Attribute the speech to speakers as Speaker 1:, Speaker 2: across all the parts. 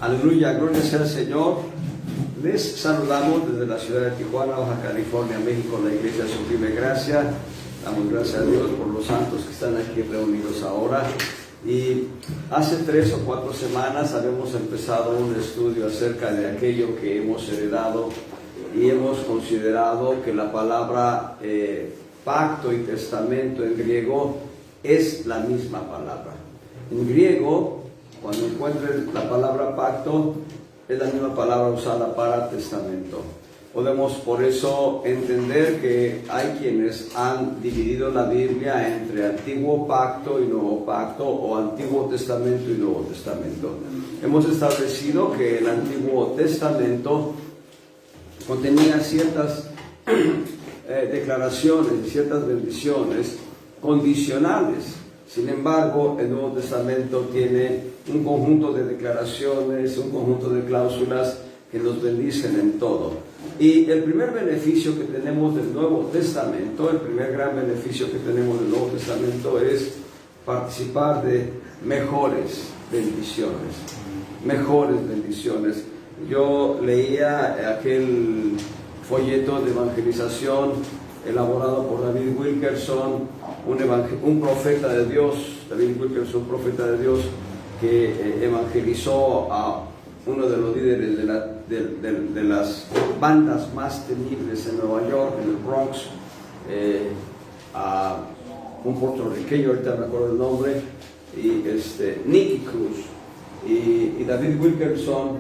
Speaker 1: Aleluya, gloria sea al Señor. Les saludamos desde la ciudad de Tijuana, Baja California, México, la Iglesia Supreme Gracia. Damos gracias a Dios por los santos que están aquí reunidos ahora. Y hace 3 o 4 semanas habíamos empezado un estudio acerca de aquello que hemos heredado y hemos considerado que la palabra pacto y testamento en griego es la misma palabra. En griego, cuando encuentren la palabra pacto, es la misma palabra usada para testamento. Podemos por eso entender que hay quienes han dividido la Biblia entre Antiguo Pacto y Nuevo Pacto, o Antiguo Testamento y Nuevo Testamento. Hemos establecido que el Antiguo Testamento contenía ciertas declaraciones y ciertas bendiciones condicionales. Sin embargo, el Nuevo Testamento tiene un conjunto de declaraciones, un conjunto de cláusulas que nos bendicen en todo. Y el primer beneficio que tenemos del Nuevo Testamento, el primer gran beneficio que tenemos del Nuevo Testamento es participar de mejores bendiciones. Mejores bendiciones. Yo leía aquel folleto de evangelización elaborado por David Wilkerson, un profeta de Dios. David Wilkerson, un profeta de Dios que evangelizó a uno de los líderes de las bandas más temibles en Nueva York, en el Bronx, a un puertorriqueño, ahorita me acuerdo el nombre, y Nicky Cruz. Y David Wilkerson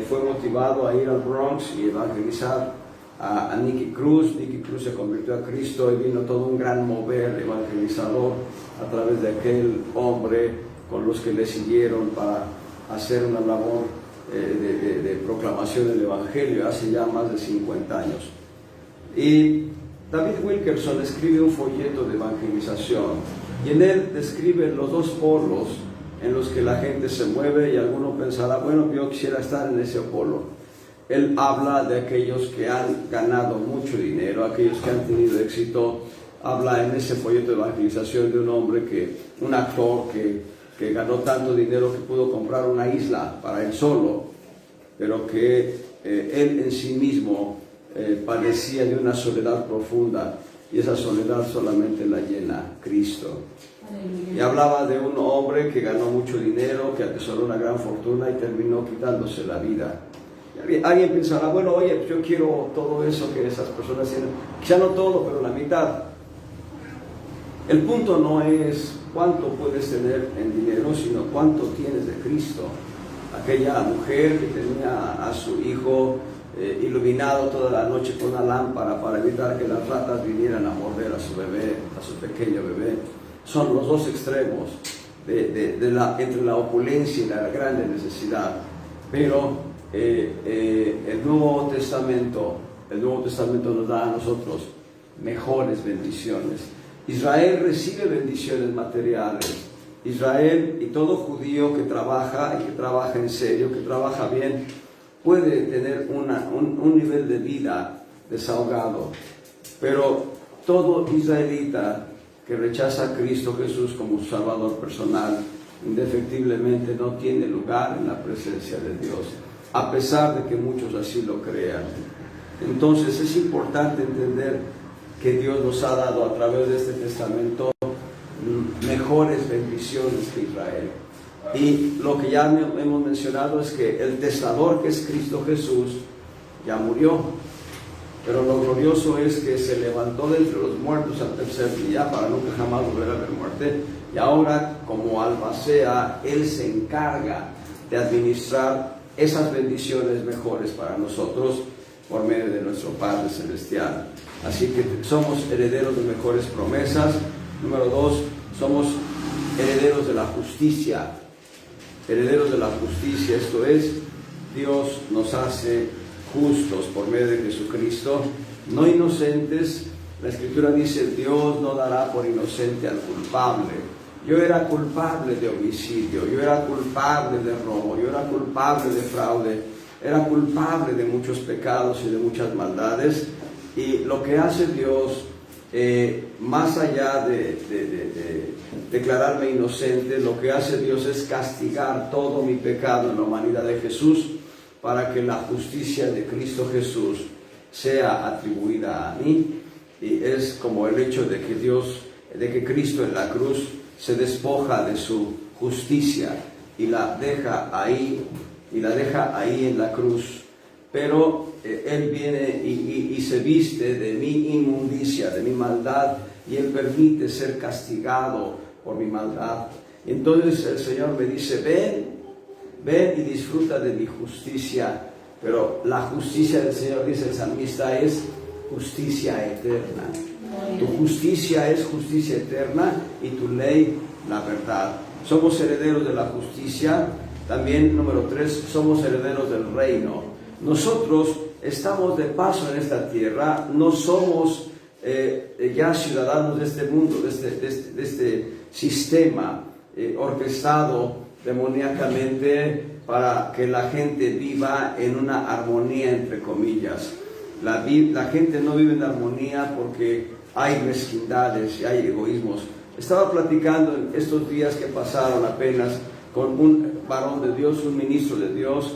Speaker 1: fue motivado a ir al Bronx y evangelizar a Nicky Cruz. Nicky Cruz se convirtió a Cristo y vino todo un gran mover evangelizador a través de aquel hombre con los que le siguieron para hacer una labor de proclamación del Evangelio hace ya más de 50 años. Y David Wilkerson escribe un folleto de evangelización y en él describe los dos polos en los que la gente se mueve, y alguno pensará, bueno, yo quisiera estar en ese polo. Él habla de aquellos que han ganado mucho dinero, aquellos que han tenido éxito. Habla en ese folleto de evangelización de un hombre, un actor que ganó tanto dinero que pudo comprar una isla para él solo, pero que él en sí mismo padecía de una soledad profunda, y esa soledad solamente la llena Cristo. Y hablaba de un hombre que ganó mucho dinero, que atesoró una gran fortuna y terminó quitándose la vida. Y alguien pensará, bueno, oye, pues yo quiero todo eso que esas personas tienen, quizá no todo, pero la mitad. El punto no es cuánto puedes tener en dinero, sino cuánto tienes de Cristo. Aquella mujer que tenía a su hijo iluminado toda la noche con una lámpara para evitar que las ratas vinieran a morder a su bebé, a su pequeño bebé. Son los dos extremos entre la opulencia y la grande necesidad. Pero el Nuevo Testamento nos da a nosotros mejores bendiciones. Israel recibe bendiciones materiales. Israel y todo judío que trabaja, y que trabaja en serio, que trabaja bien, puede tener un nivel de vida desahogado. Pero todo israelita que rechaza a Cristo Jesús como su Salvador personal, indefectiblemente no tiene lugar en la presencia de Dios, a pesar de que muchos así lo crean. Entonces es importante entender que Dios nos ha dado a través de este testamento mejores bendiciones que Israel. Y lo que ya hemos mencionado es que el testador, que es Cristo Jesús, ya murió. Pero lo glorioso es que se levantó de entre los muertos al tercer día para nunca jamás volver a ver muerte. Y ahora, como albacea, Él se encarga de administrar esas bendiciones mejores para nosotros por medio de nuestro Padre Celestial. Así que somos herederos de mejores promesas. Número 2, somos herederos de la justicia. Herederos de la justicia, esto es, Dios nos hace justos por medio de Jesucristo, no inocentes. La Escritura dice, Dios no dará por inocente al culpable. Yo era culpable de homicidio, yo era culpable de robo, yo era culpable de fraude, era culpable de muchos pecados y de muchas maldades. Y lo que hace Dios más allá de declararme inocente, lo que hace Dios es castigar todo mi pecado en la humanidad de Jesús, para que la justicia de Cristo Jesús sea atribuida a mí. Y es como el hecho de que Cristo en la cruz se despoja de su justicia y la deja ahí en la cruz. Pero Él viene y se viste de mi inmundicia, de mi maldad, y Él permite ser castigado por mi maldad. Entonces el Señor me dice, ven y disfruta de mi justicia. Pero la justicia del Señor, dice el salmista, es justicia eterna. Tu justicia es justicia eterna y tu ley la verdad. Somos herederos de la justicia. También, número 3, somos herederos del reino. Nosotros estamos de paso en esta tierra, no somos ya ciudadanos de este mundo, de este sistema orquestado demoníacamente para que la gente viva en una armonía, entre comillas. La gente no vive en armonía porque hay mezquindades y hay egoísmos. Estaba platicando en estos días que pasaron apenas con un varón de Dios, un ministro de Dios,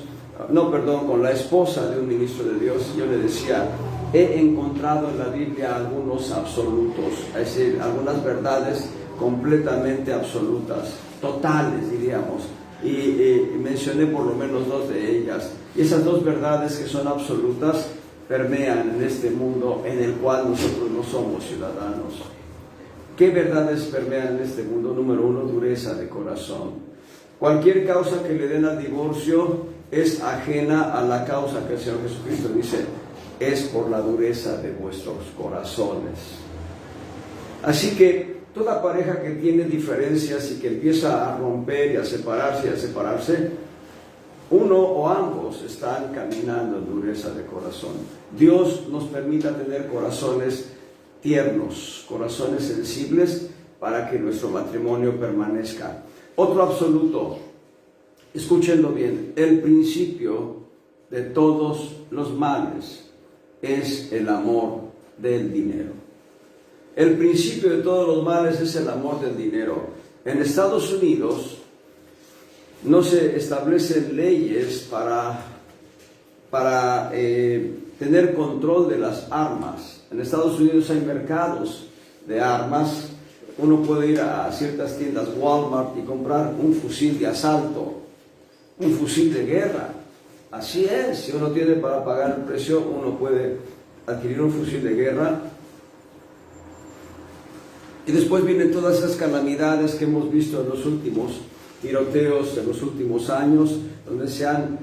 Speaker 1: con la esposa de un ministro de Dios. Yo le decía, he encontrado en la Biblia algunos absolutos, es decir, algunas verdades completamente absolutas, totales diríamos, y mencioné por lo menos 2 de ellas. Y esas 2 verdades que son absolutas permean en este mundo en el cual nosotros no somos ciudadanos. ¿Qué verdades permean en este mundo? Número 1, dureza de corazón. Cualquier causa que le den al divorcio es ajena a la causa que el Señor Jesucristo dice, es por la dureza de vuestros corazones. Así que toda pareja que tiene diferencias y que empieza a romper y a separarse, uno o ambos están caminando en dureza de corazón. Dios nos permita tener corazones tiernos, corazones sensibles, para que nuestro matrimonio permanezca. Otro absoluto, escúchenlo bien, el principio de todos los males es el amor del dinero. El principio de todos los males es el amor del dinero. En Estados Unidos no se establecen leyes para tener control de las armas. En Estados Unidos hay mercados de armas. Uno puede ir a ciertas tiendas Walmart y comprar un fusil de asalto, un fusil de guerra. Así es, si uno tiene para pagar el precio, uno puede adquirir un fusil de guerra. Y después vienen todas esas calamidades que hemos visto en los últimos tiroteos de los últimos años, donde se han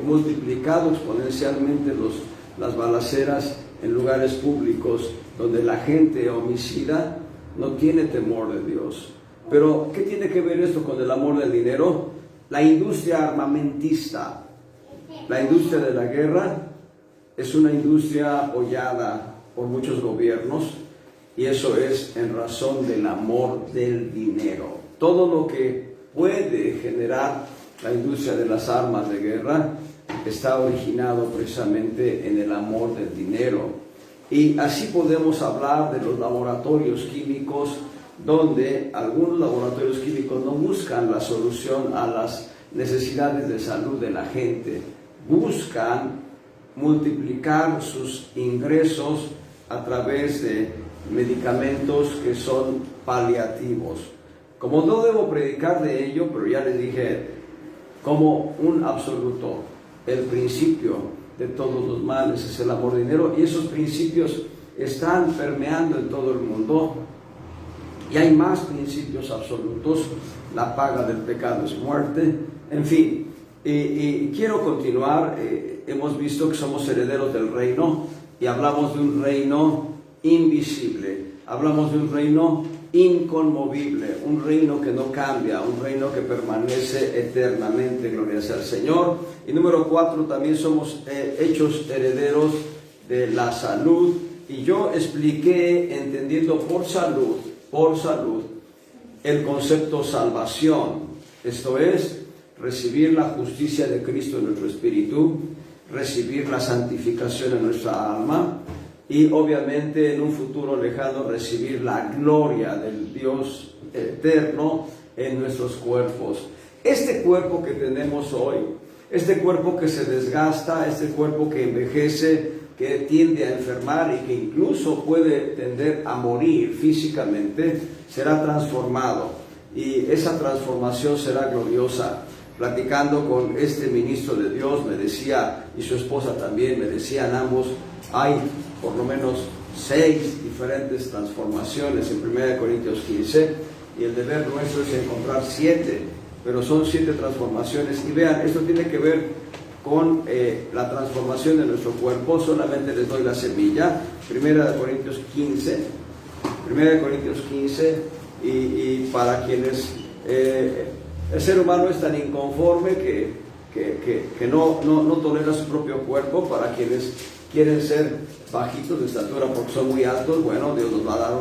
Speaker 1: multiplicado exponencialmente las balaceras en lugares públicos, donde la gente homicida no tiene temor de Dios. Pero, ¿qué tiene que ver esto con el amor del dinero? La industria armamentista, la industria de la guerra, es una industria apoyada por muchos gobiernos, y eso es en razón del amor del dinero. Todo lo que puede generar la industria de las armas de guerra está originado precisamente en el amor del dinero. Y así podemos hablar de los laboratorios químicos, donde algunos laboratorios químicos no buscan la solución a las necesidades de salud de la gente, buscan multiplicar sus ingresos a través de medicamentos que son paliativos. Como no debo predicar de ello, pero ya les dije, como un absoluto, el principio de todos los males es el amor del dinero, y esos principios están permeando en todo el mundo. Y hay más principios absolutos. La paga del pecado es muerte. En fin, y quiero continuar. Hemos visto que somos herederos del reino, y hablamos de un reino invisible, hablamos de un reino inconmovible, un reino que no cambia, un reino que permanece eternamente. Gloria sea al Señor. Y número 4, también somos hechos herederos de la salud. Y yo expliqué, entendiendo por salud, el concepto salvación. Esto es, recibir la justicia de Cristo en nuestro espíritu, recibir la santificación en nuestra alma, y obviamente en un futuro lejano recibir la gloria del Dios eterno en nuestros cuerpos. Este cuerpo que tenemos hoy, este cuerpo que se desgasta, este cuerpo que envejece, que tiende a enfermar y que incluso puede tender a morir físicamente, será transformado, y esa transformación será gloriosa. Platicando con este ministro de Dios, me decía, y su esposa también, me decían ambos, hay por lo menos 6 diferentes transformaciones en 1 Corintios 15, y el deber nuestro es encontrar 7, pero son 7 transformaciones. Y vean, esto tiene que ver con la transformación de nuestro cuerpo. Solamente les doy la semilla. 1 Corintios 15, y para quienes el ser humano es tan inconforme que no tolera su propio cuerpo. Para quienes quieren ser bajitos de estatura porque son muy altos, bueno, Dios nos va a dar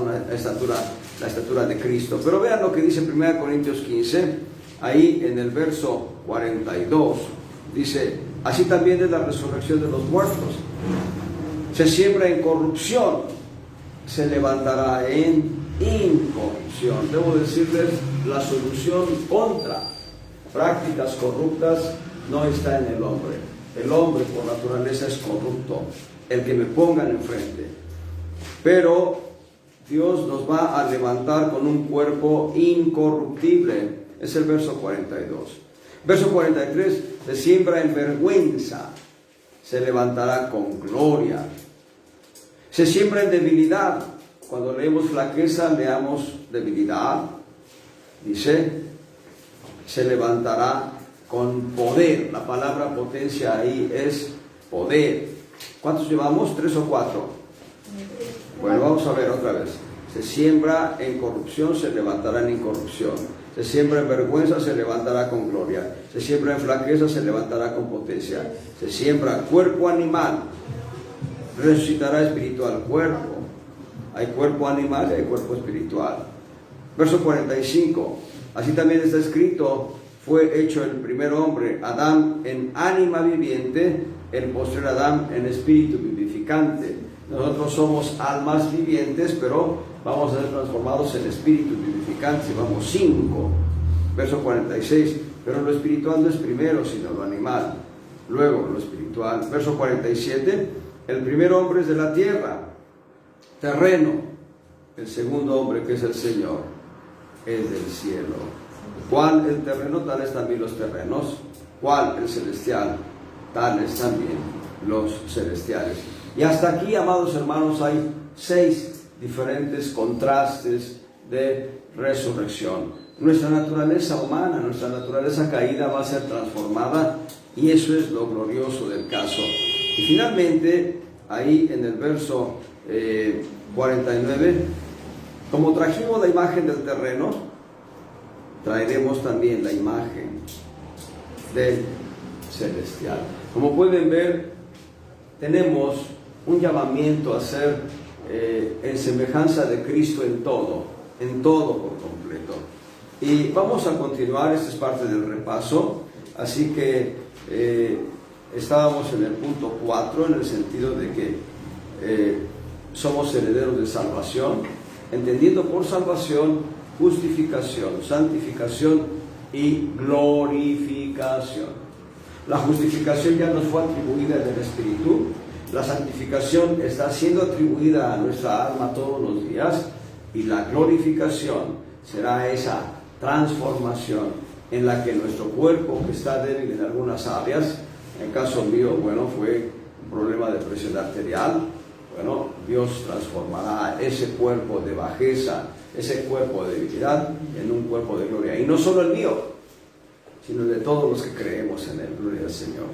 Speaker 1: la estatura de Cristo. Pero vean lo que dice 1 Corintios 15, ahí en el verso 42, dice: así también es la resurrección de los muertos. Se siembra en corrupción, se levantará en incorrupción. Debo decirles, la solución contra prácticas corruptas no está en el hombre. El hombre por naturaleza es corrupto, el que me pongan enfrente. Pero Dios nos va a levantar con un cuerpo incorruptible. Es el verso 42. Verso 43, se siembra en vergüenza, se levantará con gloria. Se siembra en debilidad. Cuando leemos flaqueza, leamos debilidad. Dice, se levantará con poder. La palabra potencia ahí es poder. ¿Cuántos llevamos? 3 o 4. Bueno, vamos a ver otra vez. Se siembra en corrupción, se levantará en incorrupción. Se siembra en vergüenza, se levantará con gloria. Se siembra en flaqueza, se levantará con potencia. Se siembra cuerpo animal, resucitará espiritual cuerpo. Hay cuerpo animal y hay cuerpo espiritual. Verso 45. Así también está escrito: fue hecho el primer hombre, Adán, en ánima viviente, el postrer Adán en espíritu vivificante. Nosotros somos almas vivientes, pero vamos a ser transformados en espíritu vivificante. Vamos 5. Verso 46. Pero lo espiritual no es primero, sino lo animal, luego lo espiritual. Verso 47. El primer hombre es de la tierra, terreno. El segundo hombre, que es el Señor, es del cielo. ¿Cuál el terreno? Tales también los terrenos. ¿Cuál el celestial? Tales también los celestiales. Y hasta aquí, amados hermanos, hay 6 diferentes contrastes de resurrección. Nuestra naturaleza humana, nuestra naturaleza caída va a ser transformada, y eso es lo glorioso del caso. Y finalmente, ahí en el verso 49, como trajimos la imagen del terreno, traeremos también la imagen del celestial. Como pueden ver, tenemos un llamamiento a ser en semejanza de Cristo en todo por completo. Y vamos a continuar, esta es parte del repaso, así que estábamos en el punto 4, en el sentido de que somos herederos de salvación, entendiendo por salvación justificación, santificación y glorificación. La justificación ya nos fue atribuida en el Espíritu. La santificación está siendo atribuida a nuestra alma todos los días, y la glorificación será esa transformación en la que nuestro cuerpo, que está débil en algunas áreas, en el caso mío, bueno, fue un problema de presión arterial. Bueno, Dios transformará ese cuerpo de bajeza, ese cuerpo de debilidad, en un cuerpo de gloria. Y no solo el mío, sino de todos los que creemos en él. Gloria al Señor.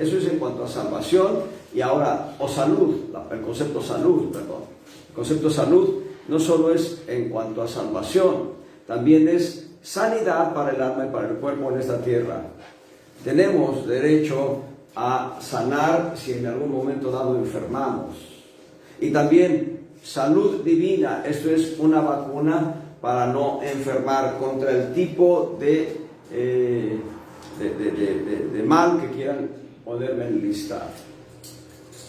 Speaker 1: Eso es en cuanto a salvación. Y ahora, o salud, el concepto salud, perdón. El concepto salud no solo es en cuanto a salvación, también es sanidad para el alma y para el cuerpo en esta tierra. Tenemos derecho a sanar si en algún momento dado enfermamos. Y también salud divina, esto es una vacuna para no enfermar contra el tipo de mal que quieran ponerme en lista.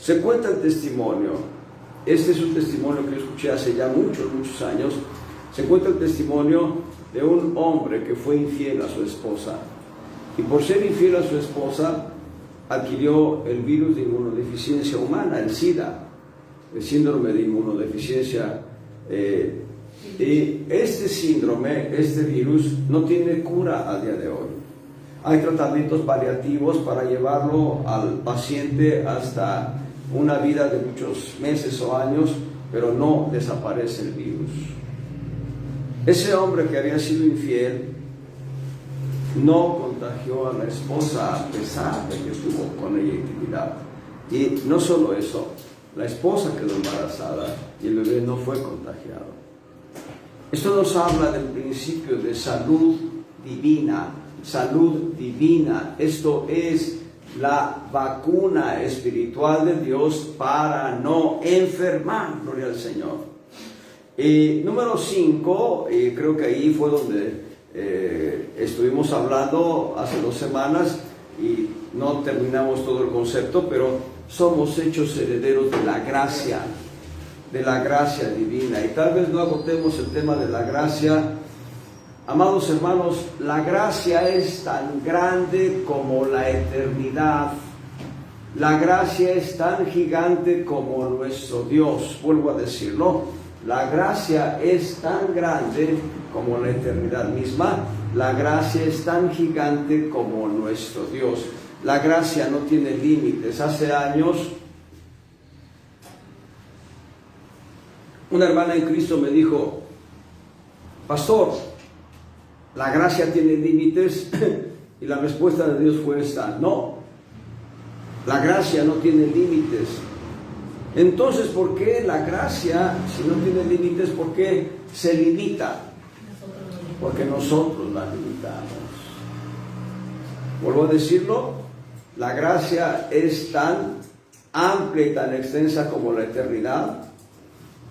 Speaker 1: Se cuenta el testimonio. Este es un testimonio que yo escuché hace ya muchos años. Se cuenta el testimonio de un hombre que fue infiel a su esposa. Y por ser infiel a su esposa, adquirió el virus de inmunodeficiencia humana, el SIDA, el síndrome de inmunodeficiencia. Y este síndrome, este virus, no tiene cura al día de hoy. Hay tratamientos paliativos para llevarlo al paciente hasta una vida de muchos meses o años, pero no desaparece el virus. Ese hombre que había sido infiel no contagió a la esposa a pesar de que tuvo con ella intimidad. Y no solo eso, la esposa quedó embarazada y el bebé no fue contagiado. Esto nos habla del principio de salud divina. Salud divina. Esto es la vacuna espiritual de Dios para no enfermar. Gloria al Señor. Y número 5, creo que ahí fue donde estuvimos hablando hace 2 semanas y no terminamos todo el concepto, pero somos hechos herederos de la gracia divina. Y tal vez no agotemos el tema de la gracia. Amados hermanos, la gracia es tan grande como la eternidad. La gracia es tan gigante como nuestro Dios. Vuelvo a decirlo. La gracia es tan grande como la eternidad misma. La gracia es tan gigante como nuestro Dios. La gracia no tiene límites. Hace años, una hermana en Cristo me dijo: pastor, ¿la gracia tiene límites? Y la respuesta de Dios fue esta: no, la gracia no tiene límites. Entonces, ¿por qué la gracia, si no tiene límites, por qué se limita? Porque nosotros la limitamos. Vuelvo a decirlo, la gracia es tan amplia y tan extensa como la eternidad.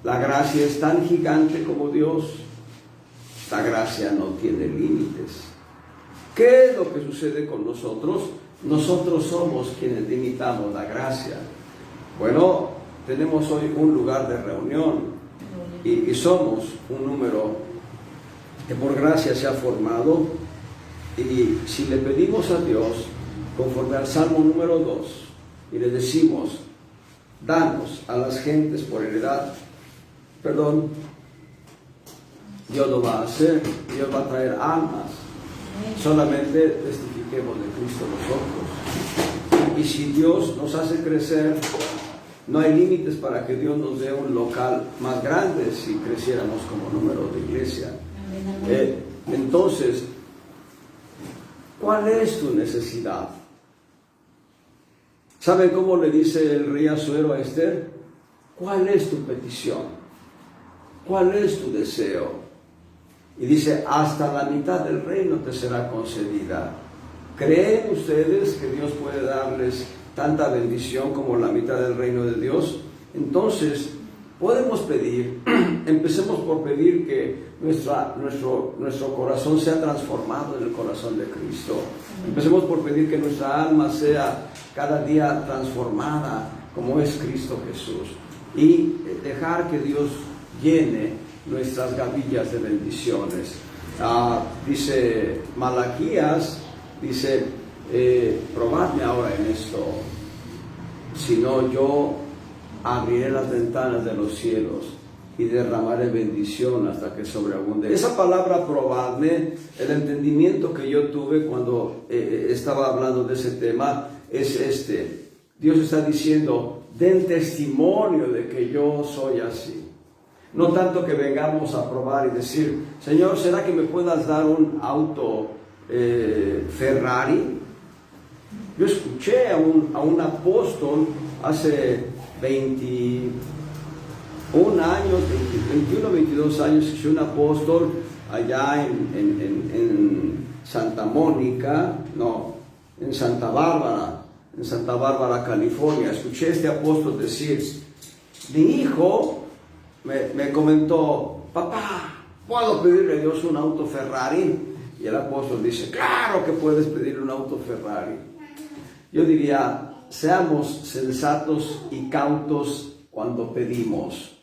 Speaker 1: La gracia es tan gigante como Dios. La gracia no tiene límites. ¿Qué es lo que sucede con nosotros? Nosotros somos quienes limitamos la gracia. Bueno, tenemos hoy un lugar de reunión y somos un número que por gracia se ha formado, y si le pedimos a Dios conforme al Salmo número 2 y le decimos: danos a las gentes por heredad, Dios lo va a hacer. Dios va a traer almas. Solamente testifiquemos de Cristo nosotros. Y si Dios nos hace crecer, no hay límites para que Dios nos dé un local más grande si creciéramos como número de iglesia. Entonces, ¿cuál es tu necesidad? ¿Saben cómo le dice el rey Asuero a Esther? ¿Cuál es tu petición? ¿Cuál es tu deseo? Y dice: hasta la mitad del reino te será concedida. ¿Creen ustedes que Dios puede darles tanta bendición como la mitad del reino de Dios? Entonces, podemos pedir, empecemos por pedir que nuestro corazón sea transformado en el corazón de Cristo. Empecemos por pedir que nuestra alma sea cada día transformada como es Cristo Jesús. Y dejar que Dios llene nuestras gavillas de bendiciones. Dice Malaquías, dice: probadme ahora en esto, si no, yo abriré las ventanas de los cielos y derramaré bendición hasta que sobreabunde. Esa palabra probadme, el entendimiento que yo tuve cuando estaba hablando de ese tema es este: Dios está diciendo: den testimonio de que yo soy así. No tanto que vengamos a probar y decir: Señor, ¿será que me puedas dar un auto Ferrari? Yo escuché a un apóstol hace 21 años, 21, 22 años, escuché un apóstol allá en Santa Mónica, en Santa Bárbara, California. Escuché a este apóstol decir: mi hijo me comentó: papá, ¿puedo pedirle a Dios un auto Ferrari? Y el apóstol dice: claro que puedes pedir un auto Ferrari. Yo diría: seamos sensatos y cautos cuando pedimos.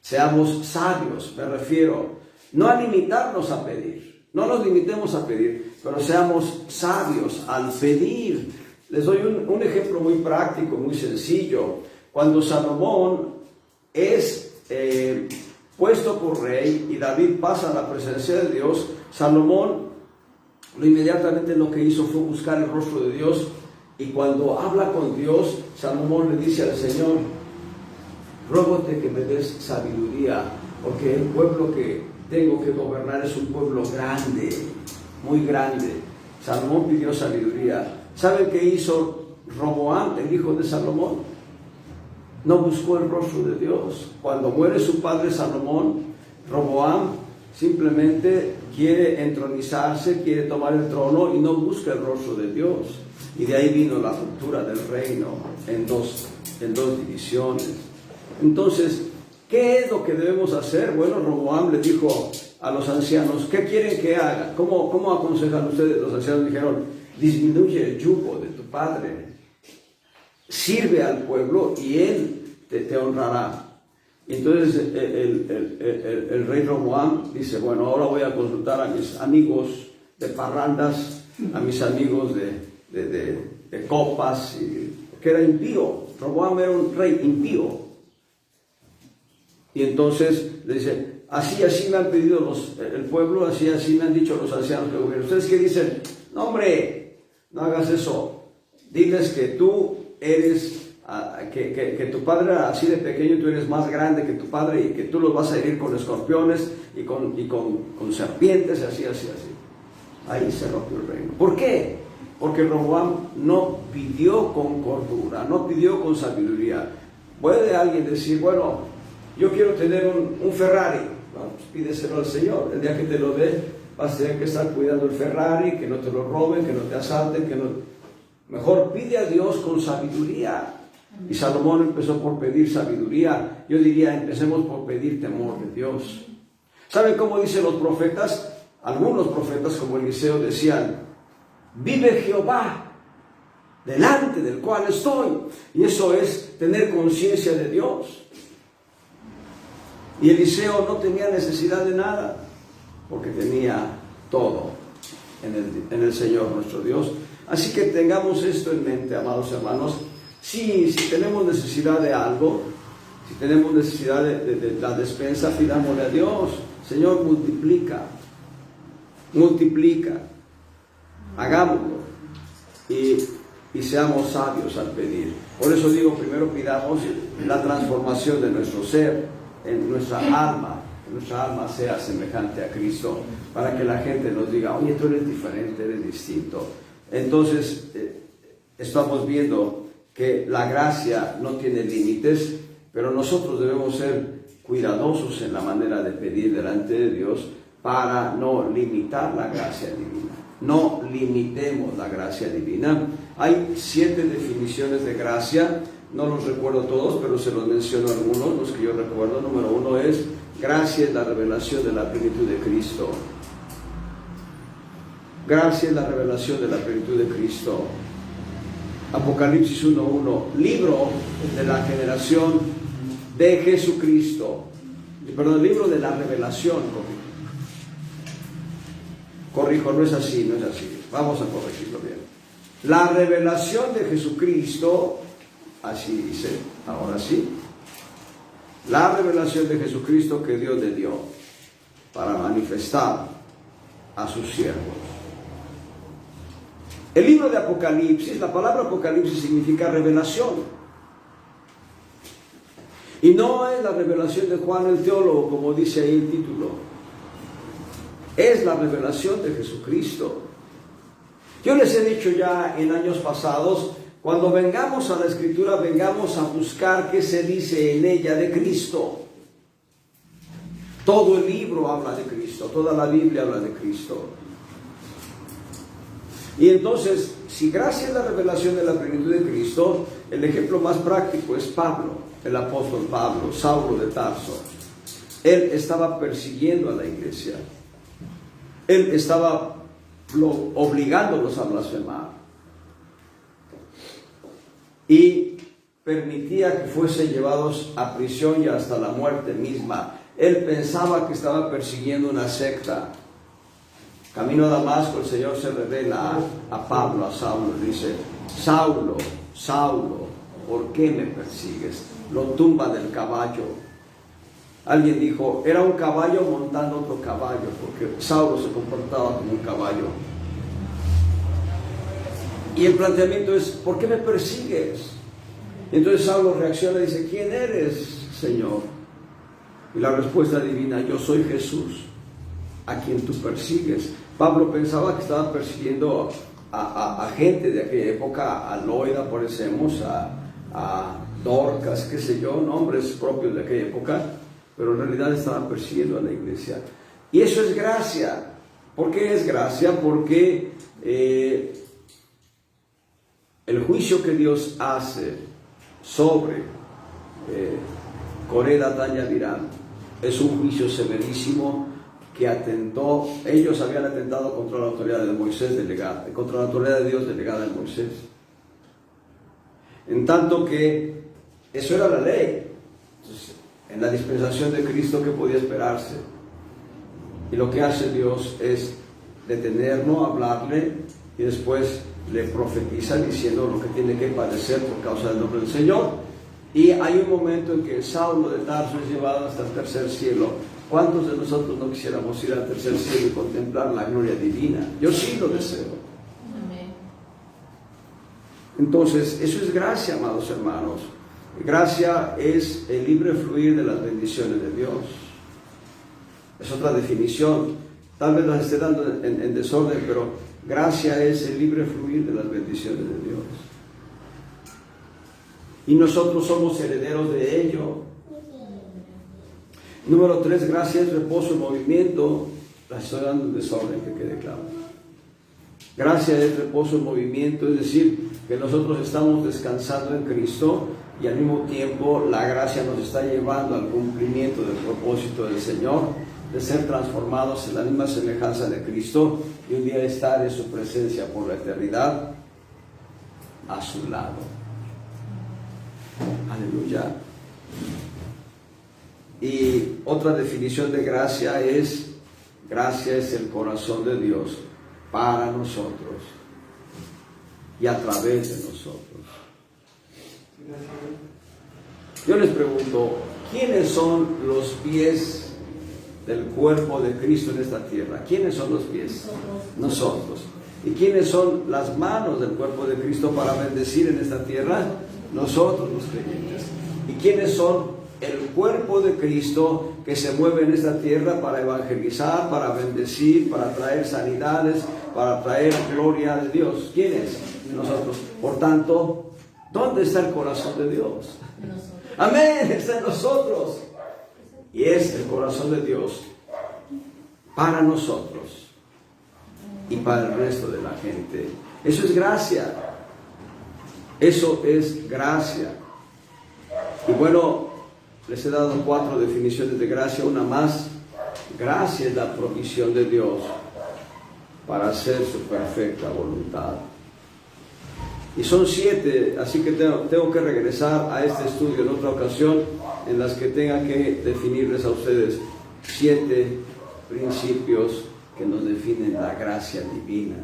Speaker 1: Seamos sabios, me refiero, no a limitarnos a pedir, no nos limitemos a pedir, pero seamos sabios al pedir. Les doy un ejemplo muy práctico, muy sencillo. Cuando Salomón es puesto por rey y David pasa a la presencia de Dios, Salomón inmediatamente lo que hizo fue buscar el rostro de Dios, y cuando habla con Dios, Salomón le dice al Señor: rógote que me des sabiduría, porque el pueblo que tengo que gobernar es un pueblo grande, muy grande. Salomón pidió sabiduría. ¿Saben qué hizo Roboam, el hijo de Salomón? No buscó el rostro de Dios. Cuando muere su padre Salomón, Roboam simplemente quiere entronizarse, quiere tomar el trono y no busca el rostro de Dios. Y de ahí vino la ruptura del reino en dos divisiones. Entonces, ¿qué es lo que debemos hacer? Bueno, Roboam le dijo a los ancianos: ¿qué quieren que haga? ¿Cómo aconsejan ustedes? Los ancianos dijeron: disminuye el yugo de tu padre, sirve al pueblo y él te honrará. Y entonces el rey Roboam dice: bueno, ahora voy a consultar a mis amigos de parrandas, a mis amigos de copas, que era impío. Roboam era un rey impío. Y entonces le dice: así me han pedido el pueblo, así me han dicho los ancianos que gobiernan. ¿Ustedes qué dicen? No, hombre, no hagas eso. Diles que tú eres, que tu padre era así de pequeño, tú eres más grande que tu padre, y que tú los vas a herir con escorpiones y con serpientes, así. Ahí se rompió el reino. ¿Por qué? Porque Roboam no pidió con cordura, no pidió con sabiduría. Puede alguien decir: bueno, yo quiero tener un Ferrari. Bueno, pues pídeselo al Señor. El día que te lo dé, vas a tener que estar cuidando el Ferrari, que no te lo roben, que no te asalten, que no... Mejor pide a Dios con sabiduría. Y Salomón empezó por pedir sabiduría. Yo diría, empecemos por pedir temor de Dios. ¿Saben cómo dicen los profetas? Algunos profetas, como Eliseo, decían: vive Jehová, delante del cual estoy. Y eso es tener conciencia de Dios. Y Eliseo no tenía necesidad de nada, porque tenía todo en el Señor nuestro Dios. Así que tengamos esto en mente, amados hermanos. Si tenemos necesidad de algo, si tenemos necesidad de la despensa, pidámosle a Dios: Señor, multiplica, hagámoslo y seamos sabios al pedir. Por eso digo, primero pidamos la transformación de nuestro ser, en nuestra alma sea semejante a Cristo, para que la gente nos diga: oye, tú eres diferente, eres distinto. Entonces estamos viendo que la gracia no tiene límites, pero nosotros debemos ser cuidadosos en la manera de pedir delante de Dios para no limitar la gracia divina. No limitemos la gracia divina. Hay 7 definiciones de gracia. No los recuerdo todos, pero se los menciono algunos, los que yo recuerdo. Número 1 es: gracia es la revelación de la plenitud de Cristo. Gracia es la revelación de la plenitud de Cristo. Apocalipsis 1:1, libro de la generación de Jesucristo. Perdón, libro de la revelación. Corrijo, no es así. Vamos a corregirlo bien. La revelación de Jesucristo. Así dice, ahora sí. La revelación de Jesucristo que Dios le dio para manifestar a sus siervos. El libro de Apocalipsis, la palabra Apocalipsis significa revelación. Y no es la revelación de Juan el teólogo, como dice ahí el título. Es la revelación de Jesucristo. Yo les he dicho ya en años pasados: cuando vengamos a la Escritura, vengamos a buscar qué se dice en ella de Cristo. Todo el libro habla de Cristo, toda la Biblia habla de Cristo. Y entonces, si gracia es la revelación de la plenitud de Cristo, el ejemplo más práctico es Pablo, el apóstol Pablo, Saulo de Tarso. Él estaba persiguiendo a la iglesia. Él estaba obligándolos a blasfemar. y permitía que fuesen llevados a prisión y hasta la muerte misma. Él pensaba que estaba persiguiendo una secta. Camino a Damasco, el Señor se revela a Pablo, a Saulo, y dice: Saulo, Saulo, ¿por qué me persigues? Lo tumba del caballo. Alguien dijo, era un caballo montando otro caballo, porque Saulo se comportaba como un caballo. Y el planteamiento es, ¿por qué me persigues? Y entonces Saulo reacciona y dice, ¿quién eres, Señor? Y la respuesta divina, yo soy Jesús, a quien tú persigues. Pablo pensaba que estaba persiguiendo a gente de aquella época, a Loida, por ejemplo, a Dorcas, qué sé yo, nombres propios de aquella época, pero en realidad estaban persiguiendo a la iglesia. Y eso es gracia. ¿Por qué es gracia? Porque el juicio que Dios hace sobre Coré, Datán y Abiram es un juicio severísimo que atentó. Ellos habían atentado contra la autoridad de Moisés delegada, contra la autoridad de Dios delegada en Moisés. En tanto que eso era la ley. Entonces, en la dispensación de Cristo, ¿qué podía esperarse? Y lo que hace Dios es detenerlo, hablarle, y después le profetiza diciendo lo que tiene que padecer por causa del nombre del Señor. Y hay un momento en que Saulo de Tarso es llevado hasta el tercer cielo. ¿Cuántos de nosotros no quisiéramos ir al tercer cielo y contemplar la gloria divina? Yo sí lo deseo. Amén. Entonces, eso es gracia, amados hermanos. Gracia es el libre fluir de las bendiciones de Dios. Es otra definición. Tal vez las esté dando en desorden, pero gracia es el libre fluir de las bendiciones de Dios. Y nosotros somos herederos de ello. Número 3, gracia es reposo en movimiento. Las estoy dando en desorden, que quede claro. Gracia es reposo en movimiento, es decir, que nosotros estamos descansando en Cristo y al mismo tiempo la gracia nos está llevando al cumplimiento del propósito del Señor, de ser transformados en la misma semejanza de Cristo y un día estar en su presencia por la eternidad a su lado. Aleluya. Y otra definición de gracia es el corazón de Dios para nosotros y a través de nosotros. Yo les pregunto, ¿quiénes son los pies del cuerpo de Cristo en esta tierra? ¿Quiénes son los pies? Nosotros. ¿Y quiénes son las manos del cuerpo de Cristo para bendecir en esta tierra? Nosotros, los creyentes. ¿Y quiénes son el cuerpo de Cristo que se mueve en esta tierra para evangelizar, para bendecir, para traer sanidades, para traer gloria de Dios? ¿Quiénes? Nosotros. Por tanto, ¿dónde está el corazón de Dios? Amén, está en nosotros. Y es el corazón de Dios para nosotros y para el resto de la gente. Eso es gracia. Eso es gracia. Y bueno, les he dado 4 definiciones de gracia, una más. Gracia es la provisión de Dios para hacer su perfecta voluntad. Y son 7, así que tengo que regresar a este estudio en otra ocasión, en las que tenga que definirles a ustedes 7 principios que nos definen la gracia divina.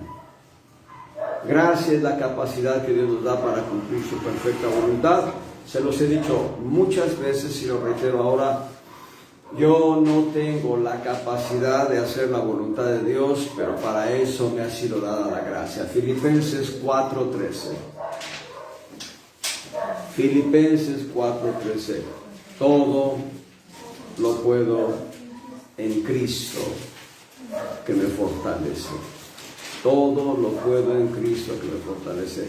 Speaker 1: Gracia es la capacidad que Dios nos da para cumplir su perfecta voluntad. Se los he dicho muchas veces y lo reitero ahora. Yo no tengo la capacidad de hacer la voluntad de Dios, pero para eso me ha sido dada la gracia. Filipenses 4:13. Filipenses 4:13. Todo lo puedo en Cristo que me fortalece. Todo lo puedo en Cristo que me fortalece.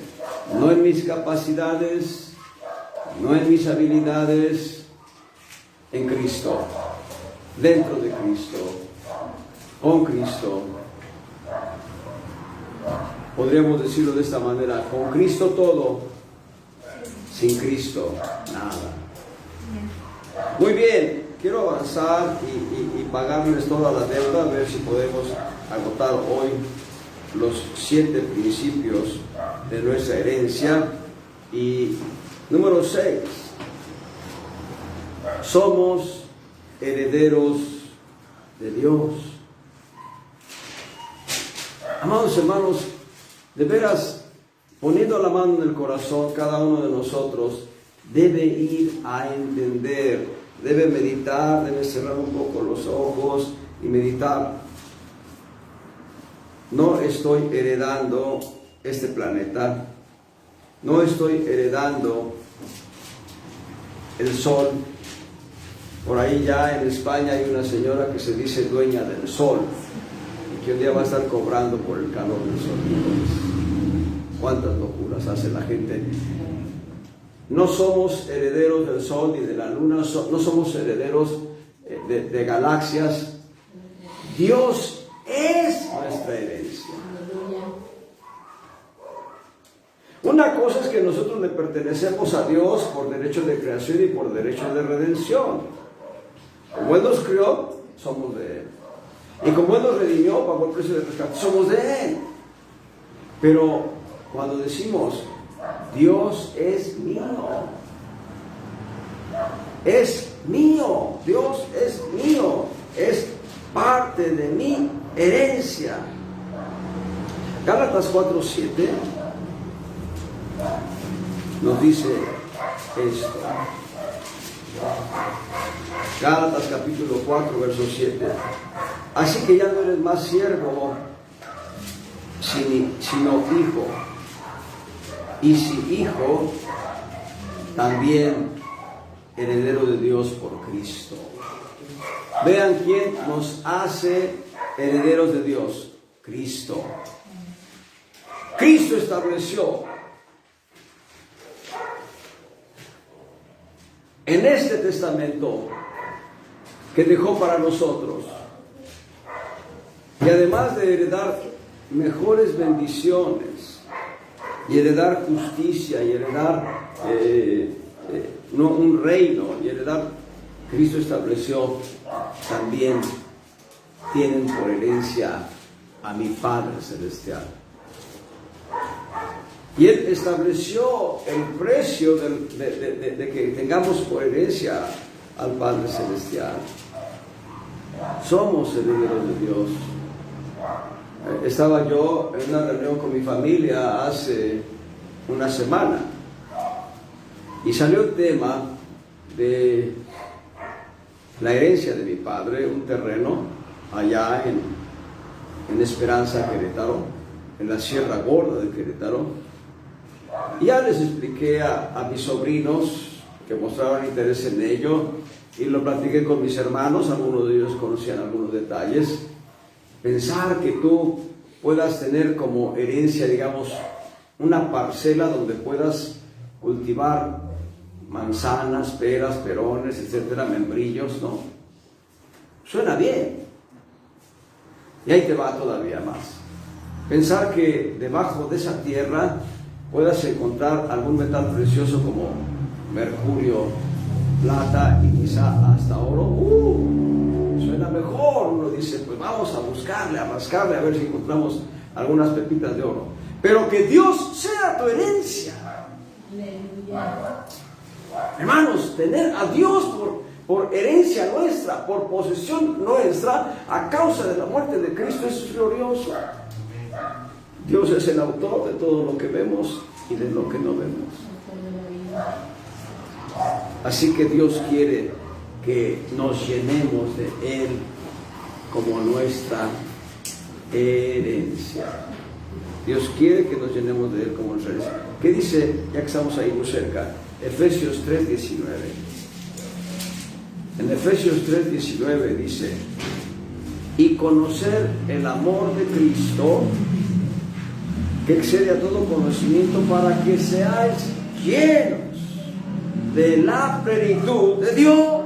Speaker 1: No en mis capacidades, no en mis habilidades, en Cristo, dentro de Cristo, con Cristo. Podríamos decirlo de esta manera: con Cristo todo, sin Cristo nada. Muy bien, quiero avanzar y pagarles toda la deuda, a ver si podemos agotar hoy los 7 principios de nuestra herencia. Y número 6, somos herederos de Dios. Amados hermanos, de veras, poniendo la mano en el corazón, cada uno de nosotros debe ir a entender, debe meditar, debe cerrar un poco los ojos y meditar. No estoy heredando este planeta, no estoy heredando el sol. Por ahí ya en España hay una señora que se dice dueña del sol y que un día va a estar cobrando por el calor del sol. ¿Cuántas locuras hace la gente? No somos herederos del sol ni de la luna, no somos herederos de galaxias. Dios es nuestra herencia. Una cosa es que nosotros le pertenecemos a Dios por derecho de creación y por derecho de redención. Como Él nos crió, somos de Él. Y como Él nos redimió, pagó el precio de rescate, somos de Él. Pero cuando decimos, Dios es mío, Dios es mío, es parte de mi herencia. Gálatas 4:7 nos dice esto. Gálatas capítulo 4, verso 7. Así que ya no eres más siervo, sino hijo. Y si hijo, también heredero de Dios por Cristo. Vean quién nos hace herederos de Dios. Cristo. Cristo estableció en este testamento que dejó para nosotros, y además de heredar mejores bendiciones y heredar justicia y heredar un reino y heredar, Cristo estableció también tienen por herencia a mi Padre Celestial. Y Él estableció el precio de que tengamos por herencia al Padre Celestial. Somos herederos de Dios. Estaba yo en una reunión con mi familia hace una semana y salió el tema de la herencia de mi padre, un terreno allá en Esperanza, Querétaro, en la Sierra Gorda de Querétaro. Y ya les expliqué a mis sobrinos que mostraban interés en ello y lo platiqué con mis hermanos, algunos de ellos conocían algunos detalles. Pensar que tú puedas tener como herencia, digamos, una parcela donde puedas cultivar manzanas, peras, perones, etcétera, membrillos, ¿no? Suena bien. Y ahí te va todavía más. Pensar que debajo de esa tierra puedas encontrar algún metal precioso como mercurio, plata y quizá hasta oro. Suena mejor. Uno dice, pues vamos a buscarle, a rascarle, a ver si encontramos algunas pepitas de oro. Pero que Dios sea tu herencia. Hermanos, tener a Dios por herencia nuestra, por posesión nuestra, a causa de la muerte de Cristo, es glorioso. Dios es el autor de todo lo que vemos y de lo que no vemos. Así que Dios quiere que nos llenemos de Él como nuestra herencia. Dios quiere que nos llenemos de Él como nuestra herencia. ¿Qué dice, ya que estamos ahí muy cerca? Efesios 3:19. En Efesios 3:19 dice: y conocer el amor de Cristo, que excede a todo conocimiento, para que seáis llenos de la plenitud de Dios.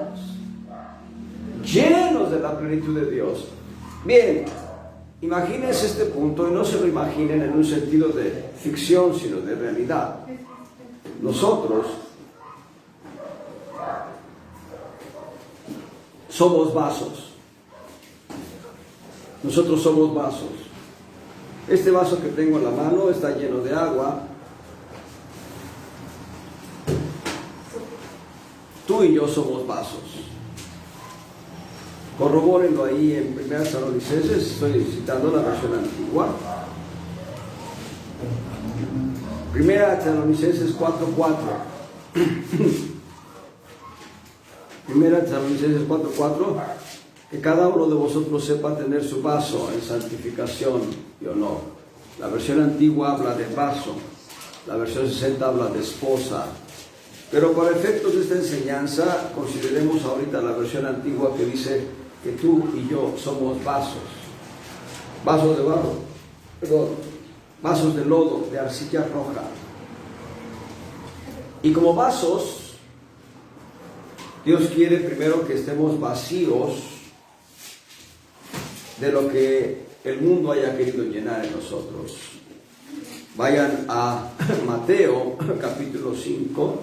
Speaker 1: Llenos de la plenitud de Dios. Bien, imagínense este punto y no se lo imaginen en un sentido de ficción, sino de realidad. Nosotros somos vasos. Nosotros somos vasos. Este vaso que tengo en la mano está lleno de agua. tú y yo somos vasos. Corrobórenlo ahí en 1 Tesalonicenses, estoy citando la versión antigua. 1 Tesalonicenses 4:4. 1 Tesalonicenses 4:4, que cada uno de vosotros sepa tener su vaso en santificación y honor. La versión antigua habla de vaso, la versión 60 habla de esposa. Pero para efectos de esta enseñanza, consideremos ahorita la versión antigua que dice que tú y yo somos vasos. Vasos de barro, perdón, vasos de lodo, de arcilla roja. Y como vasos, Dios quiere primero que estemos vacíos de lo que el mundo haya querido llenar en nosotros. Vayan a Mateo capítulo 5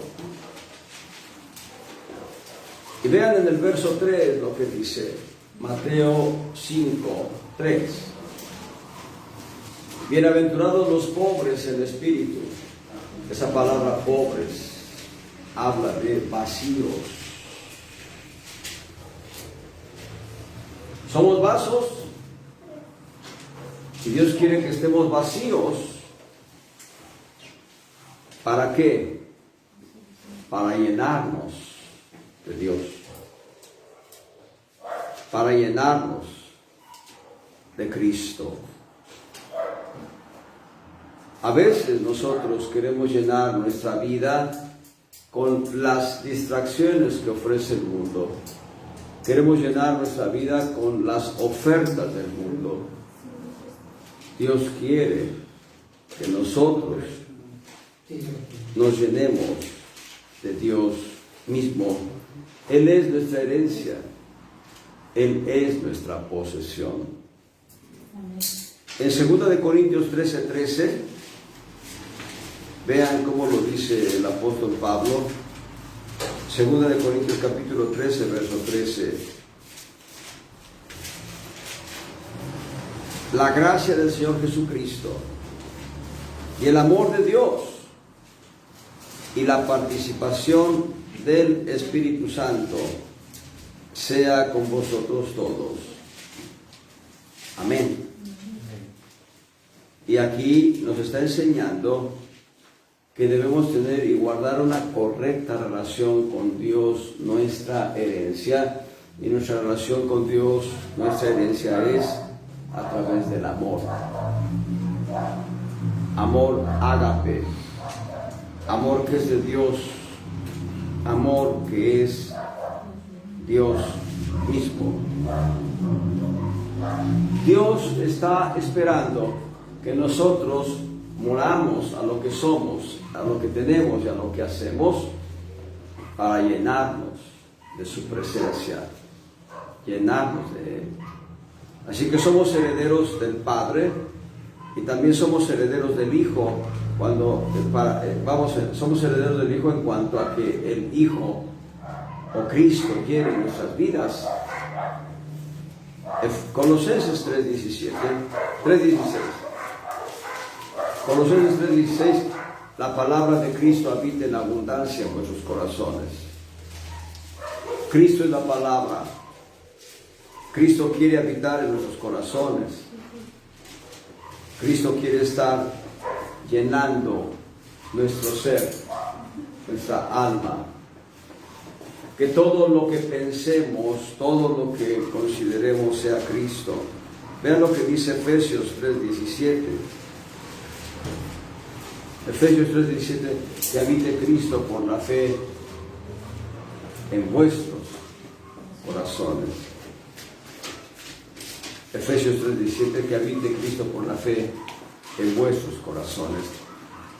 Speaker 1: y vean en el verso 3 lo que dice. Mateo 5:3. Bienaventurados los pobres en espíritu. Esa palabra pobres habla de vacíos. Somos vasos y Dios quiere que estemos vacíos. ¿Para qué? Para llenarnos de Dios. Para llenarnos de Cristo. A veces nosotros queremos llenar nuestra vida con las distracciones que ofrece el mundo. Queremos llenar nuestra vida con las ofertas del mundo. Dios quiere que nosotros nos llenemos de Dios mismo. Él es nuestra herencia. Él es nuestra posesión. En 2 Corintios 13:13, vean cómo lo dice el apóstol Pablo. 2 Corintios capítulo 13, verso 13. La gracia del Señor Jesucristo y el amor de Dios y la participación del Espíritu Santo sea con vosotros todos. Amén. Y aquí nos está enseñando que debemos tener y guardar una correcta relación con Dios, nuestra herencia. Y nuestra relación con Dios, nuestra herencia es a través del amor. Amor ágape. Amor que es de Dios. Amor que es Dios mismo. Dios está esperando que nosotros moramos a lo que somos, a lo que tenemos y a lo que hacemos para llenarnos de su presencia, llenarnos de Él. Así que somos herederos del Padre y también somos herederos del Hijo somos herederos del Hijo en cuanto a que el Hijo o Cristo llene nuestras vidas. Colosenses 3:16. Colosenses 3:16, la palabra de Cristo habita en abundancia en vuestros corazones. Cristo es la palabra. Cristo quiere habitar en nuestros corazones. Cristo quiere estar llenando nuestro ser, nuestra alma. Que todo lo que pensemos, todo lo que consideremos sea Cristo. Vean lo que dice Efesios 3:17. Efesios 3:17, que habite Cristo por la fe en vuestros corazones. Efesios 3:17, que habite Cristo por la fe en vuestros corazones.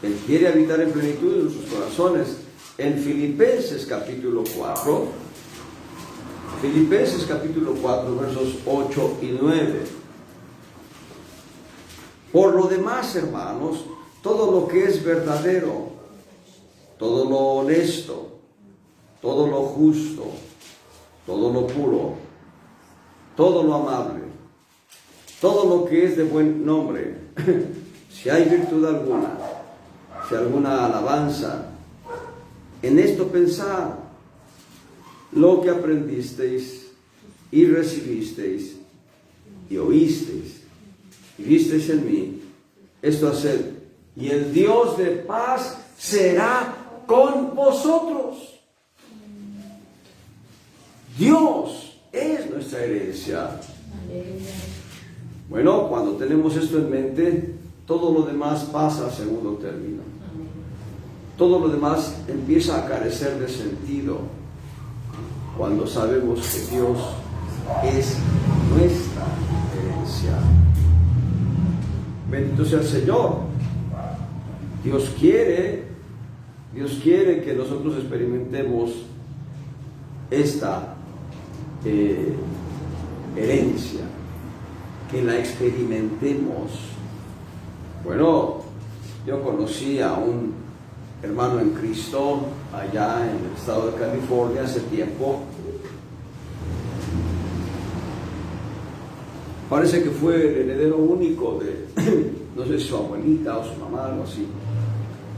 Speaker 1: Él quiere habitar en plenitud en nuestros corazones. En Filipenses capítulo 4, versos 8 y 9. Por lo demás, hermanos, todo lo que es verdadero, todo lo honesto, todo lo justo, todo lo puro, todo lo amable, todo lo que es de buen nombre, si hay virtud alguna, si alguna alabanza, en esto pensad. lo que aprendisteis y recibisteis y oísteis y visteis en mí, esto haced, y el Dios de paz será con vosotros. Dios es nuestra herencia. Bueno, cuando tenemos esto en mente, todo lo demás pasa a segundo término. Todo lo demás empieza a carecer de sentido cuando sabemos que Dios es nuestra herencia. Bendito sea el Señor. Dios quiere que nosotros experimentemos esta herencia, que la experimentemos. Bueno, yo conocí a un hermano en Cristo allá en el estado de California hace tiempo. Parece que fue el heredero único de, no sé si su abuelita o su mamá, algo así.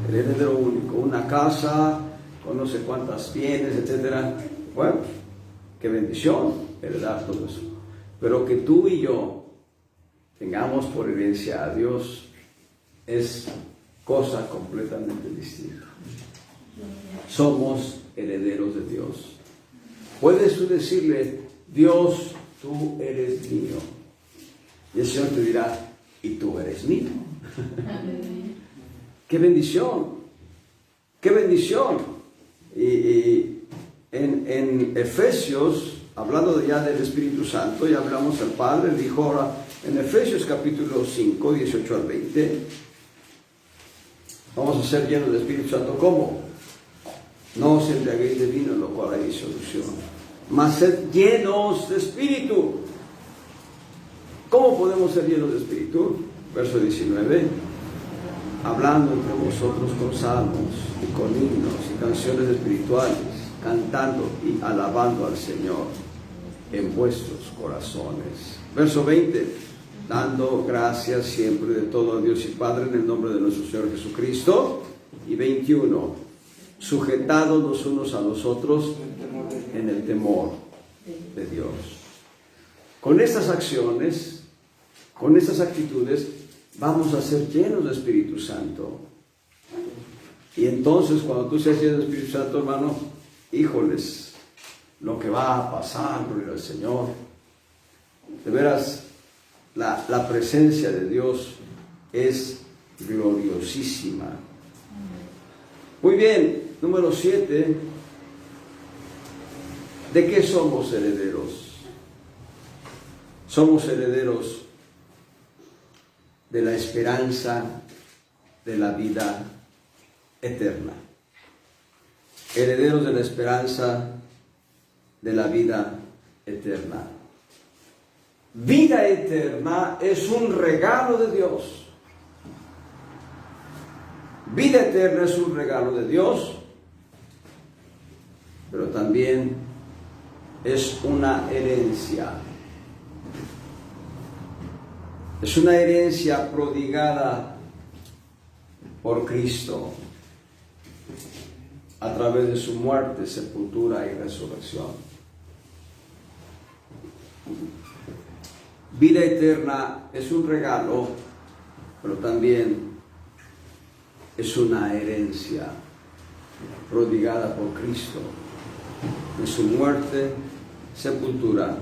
Speaker 1: El heredero único, una casa con no sé cuántas bienes, etcétera. Bueno, qué bendición heredar todo eso. Pero que tú y yo tengamos por herencia a Dios es cosa completamente distinta. Somos herederos de Dios. Puedes tú decirle, Dios, tú eres mío. Y el Señor te dirá, y tú eres mío. ¡Qué bendición! ¡Qué bendición! Y en Efesios, hablando ya del Espíritu Santo, ya hablamos del Padre, dijo ahora en Efesios capítulo 5, 18 al 20, vamos a ser llenos del Espíritu Santo. ¿Cómo? No os embriaguéis de vino, en lo cual hay disolución, mas sed llenos de Espíritu. ¿Cómo podemos ser llenos de Espíritu? Verso 19, hablando entre vosotros con salmos y con himnos y canciones espirituales, cantando y alabando al Señor en vuestros corazones. Verso 20, dando gracias siempre de todo a Dios y Padre en el nombre de nuestro Señor Jesucristo. Y 21, sujetados los unos a los otros en el temor de Dios. Con estas acciones, con estas actitudes, vamos a ser llenos de Espíritu Santo. Y entonces, cuando tú seas lleno de Espíritu Santo, hermano, híjoles, lo que va a pasar, gloria al Señor. De veras, la presencia de Dios es gloriosísima. Muy bien, número 7. ¿De qué somos herederos? Somos herederos de la esperanza de la vida eterna. Herederos de la esperanza de la vida eterna. Vida eterna es un regalo de Dios. Vida eterna es un regalo de Dios, pero también es una herencia. Es una herencia prodigada por Cristo a través de su muerte, sepultura y resurrección. Vida eterna es un regalo, pero también es una herencia prodigada por Cristo en su muerte, sepultura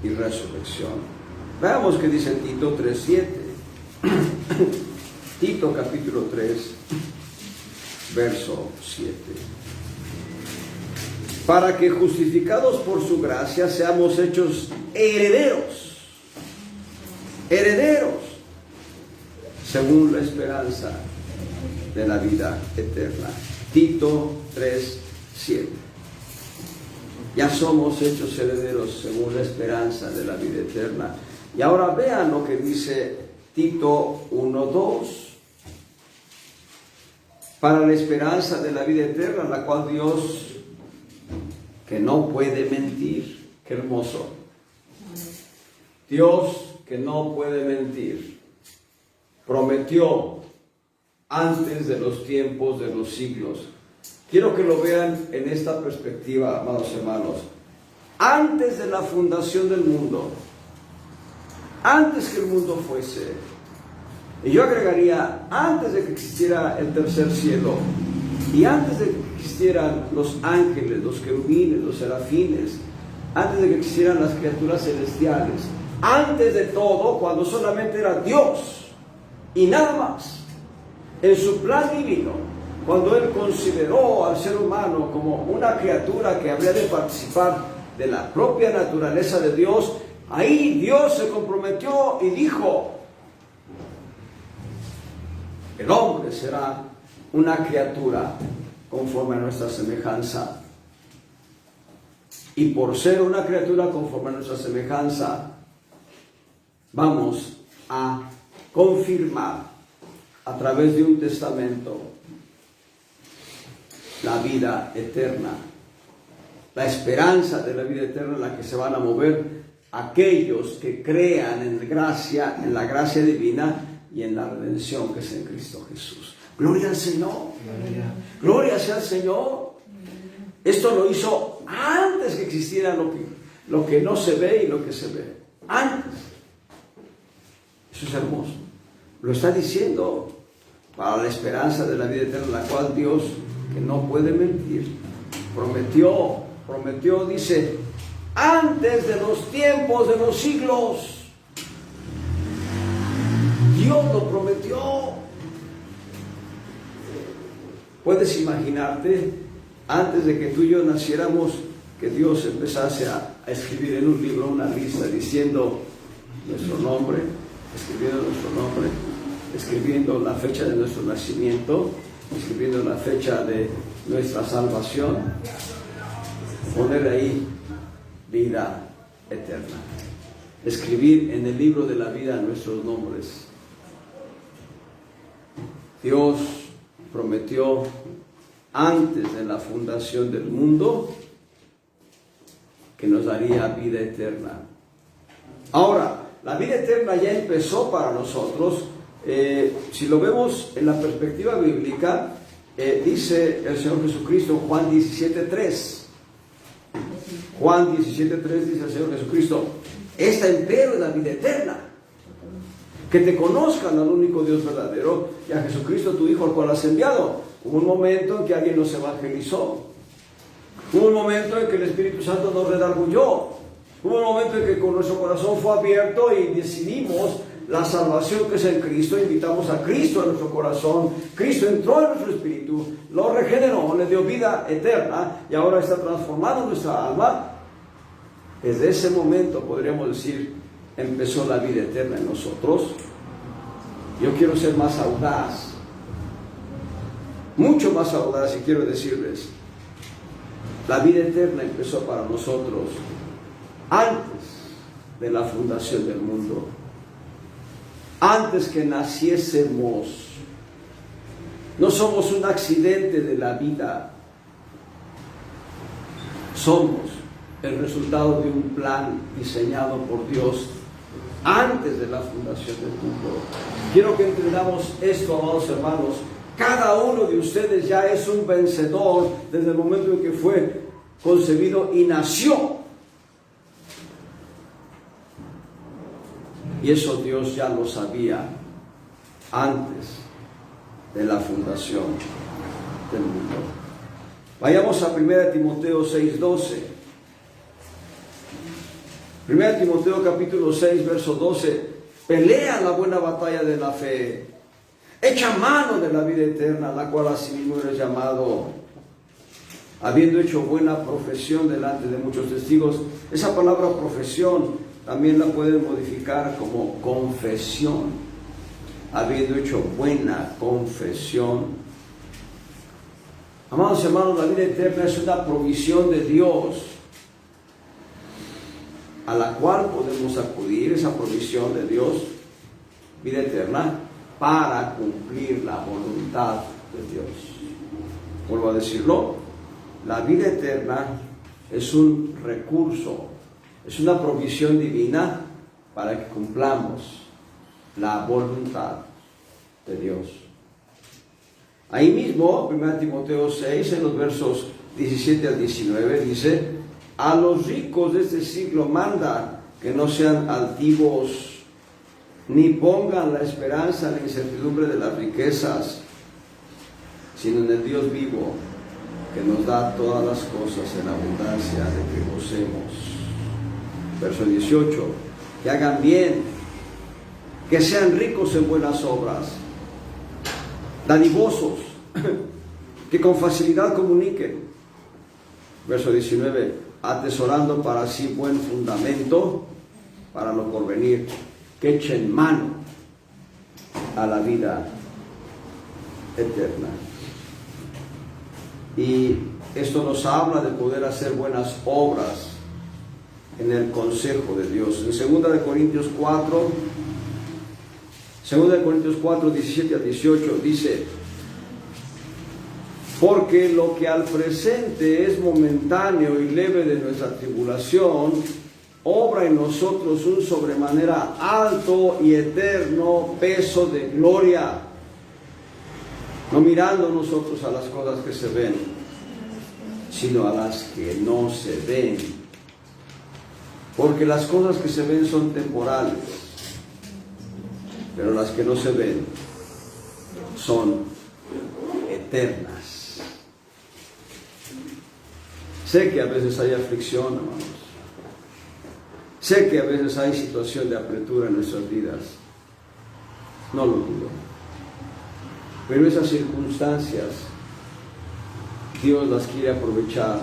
Speaker 1: y resurrección. Veamos qué dice Tito 3:7. Tito capítulo 3, verso 7. Para que justificados por su gracia seamos hechos herederos, según la esperanza de la vida eterna. Tito 3:7. Ya somos hechos herederos según la esperanza de la vida eterna. Y ahora vean lo que dice Tito 1:2. Para la esperanza de la vida eterna, la cual Dios, que no puede mentir, qué hermoso. Dios que no puede mentir, prometió antes de los tiempos de los siglos Quiero que lo vean en esta perspectiva, amados hermanos. Antes de la fundación del mundo, antes que el mundo fuese, y yo agregaría, antes de que existiera el tercer cielo, y antes de que existieran los ángeles, los querubines, los serafines, antes de que existieran las criaturas celestiales, antes de todo, cuando solamente era Dios y nada más, en su plan divino, cuando Él consideró al ser humano como una criatura que habría de participar de la propia naturaleza de Dios, ahí Dios se comprometió y dijo: el hombre será una criatura conforme a nuestra semejanza. Y por ser una criatura conforme a nuestra semejanza, vamos a confirmar a través de un testamento la vida eterna, la esperanza de la vida eterna en la que se van a mover aquellos que crean en la gracia divina y en la redención que es en Cristo Jesús. Gloria al Señor. Gloria sea al Señor. Esto lo hizo antes que existiera lo que no se ve y lo que se ve. Antes. Eso es hermoso. Lo está diciendo para la esperanza de la vida eterna, la cual Dios, que no puede mentir, prometió, dice, antes de los tiempos de los siglos. Dios lo prometió. ¿Puedes imaginarte, antes de que tú y yo naciéramos, que Dios empezase a escribir en un libro una lista diciendo nuestro nombre, escribiendo la fecha de nuestro nacimiento, escribiendo la fecha de nuestra salvación, poner ahí vida eterna, escribir en el libro de la vida nuestros nombres? Dios prometió antes de la fundación del mundo que nos daría vida eterna. Ahora, la vida eterna ya empezó para nosotros. Si lo vemos en la perspectiva bíblica, dice el Señor Jesucristo en Juan 17:3. Juan 17:3 dice el Señor Jesucristo: esta empero es la vida eterna, que te conozcan al único Dios verdadero y a Jesucristo tu Hijo, al cual has enviado. Hubo un momento en que alguien nos evangelizó. Hubo un momento en que el Espíritu Santo nos redarguyó. Hubo un momento en que con nuestro corazón fue abierto y decidimos la salvación que es en Cristo. Invitamos a Cristo a nuestro corazón. Cristo entró en nuestro espíritu, lo regeneró, le dio vida eterna y ahora está transformando nuestra alma. Desde ese momento, podríamos decir, empezó la vida eterna en nosotros. Yo quiero ser más audaz, mucho más audaz, y quiero decirles, la vida eterna empezó para nosotros antes de la fundación del mundo, antes que naciésemos. No somos un accidente de la vida, somos el resultado de un plan diseñado por Dios antes de la fundación del mundo. Quiero que entendamos esto, amados hermanos. Cada uno de ustedes ya es un vencedor desde el momento en que fue concebido y nació. Y eso Dios ya lo sabía antes de la fundación del mundo. Vayamos a 1 Timoteo 6:12. 1 Timoteo capítulo 6, verso 12. Pelea la buena batalla de la fe. Echa mano de la vida eterna, la cual asimismo eres llamado, habiendo hecho buena profesión delante de muchos testigos. Esa palabra profesión también la pueden modificar como confesión. Habiendo hecho buena confesión. Amados hermanos, la vida eterna es una provisión de Dios a la cual podemos acudir, esa provisión de Dios, vida eterna, para cumplir la voluntad de Dios. Vuelvo a decirlo, la vida eterna es un recurso, es una provisión divina para que cumplamos la voluntad de Dios. Ahí mismo, 1 Timoteo 6, en los versos 17 al 19, dice: a los ricos de este siglo manda que no sean altivos, ni pongan la esperanza en la incertidumbre de las riquezas, sino en el Dios vivo, que nos da todas las cosas en abundancia de que gocemos. Verso 18: que hagan bien, que sean ricos en buenas obras, dadivosos, que con facilidad comuniquen. Verso 19: atesorando para sí buen fundamento para lo porvenir, que echen mano a la vida eterna. Y esto nos habla de poder hacer buenas obras en el consejo de Dios. En 2 Corintios 4, 17 a 18 dice: porque lo que al presente es momentáneo y leve de nuestra tribulación, obra en nosotros un sobremanera alto y eterno peso de gloria, no mirando nosotros a las cosas que se ven, sino a las que no se ven. Porque las cosas que se ven son temporales, pero las que no se ven son eternas. Sé que a veces hay aflicción, hermanos. Sé que a veces hay situación de apretura en nuestras vidas. No lo dudo. Pero esas circunstancias, Dios las quiere aprovechar